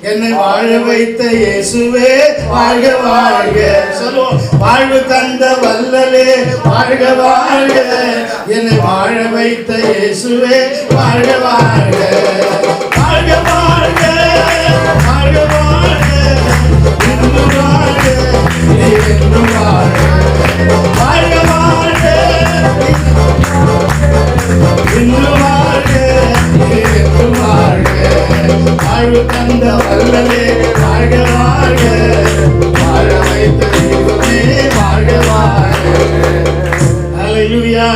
என்னை வாழ வைத்த இயேசுவே வாழ்க வாழ்க. சொல்லுவோம். வாழ்வு தந்த வல்லலே வாழ்க வாழ்க. என்னை வாழ வைத்த இயேசுவே வாழ்க வாழ்க. வாழ்க வாழ்க வாழ்க வாழ்க. இன்னும் வாழ்க நீ என்றும் வாழ்க. வாழ்க வாழ்க இன்னும் வாழ்க நீ என்றும் வாழ்க. வாழ்வு தந்த வல்லலே வாழ்க வாழ்க. வாழ வைத்த தெய்வமே வாழ்க வாழ்க. அல்லேலூயா.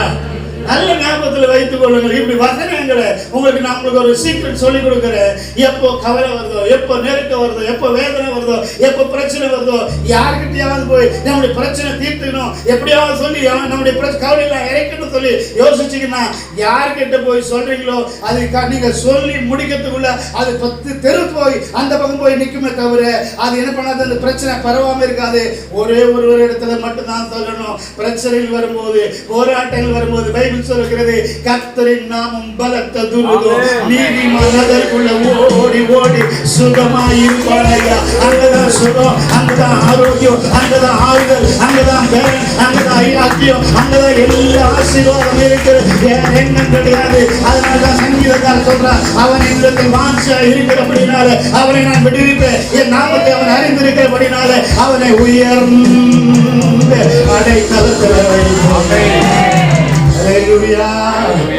நல்ல ஞாபகத்தில் வைத்துக் கொள்ளுங்கள். இப்படி வசனங்களை உங்களுக்கு நான் உங்களுக்கு ஒரு சீக்ரெட் சொல்லிக் கொடுக்குறேன். எப்போ கவலை வருதோ, எப்போ நெருக்கம் வருதோ, எப்போ வேதனை வருதோ, எப்போ பிரச்சனை வருதோ, யாருக்கிட்டையாவது போய் நம்முடைய பிரச்சனை தீர்த்துக்கணும், எப்படியாவது சொல்லி நம்முடைய கவலையெல்லாம் இறைக்கணும் சொல்லி யோசிச்சிங்கன்னா யார்கிட்ட போய் சொல்றீங்களோ அது நீங்க சொல்லி முடிக்கிறதுக்குள்ள அது 10 தெரு போய் அந்த பக்கம் போய் நிற்குமே தவிர அது என்ன பண்ணாது, அந்த பிரச்சனை பரவாம இருக்காது. ஒரே ஒரு இடத்துல மட்டும்தான் சொல்லணும். பிரச்சனைகள் வரும்போது, போராட்டங்கள் வரும்போது பைபிள் சொல்லுகிறது, கர்த்தரின் நாமம் பலத்த துருகம், நீதிமான் அதற்குள்ள ஓடி ஓடி சுகமாயிருப்பாயா. அங்கதான் சுகம், அங்கதான் ஆரோக்கியம், அங்கதான் ஆறுதல், அங்கதான் பேரன், அங்கதான் ஐயாக்கியம், அங்கதான் எல்லா ஆசீர்வாதம் இருக்கிறது. எண்ணம் கிடையாது. அதனாலதான் சங்கீதக்காரர் சொல்றார், அவன் என்னிடத்தில் வாஞ்சா இருக்கிறபடினால அவனை நான் விடுவிப்பேன். என் நாமத்தை அவன் அறிந்திருக்கிறபடினால அவனை உயர்ந்த அடைக்கலத்தில் வைப்பேன். Hallelujah.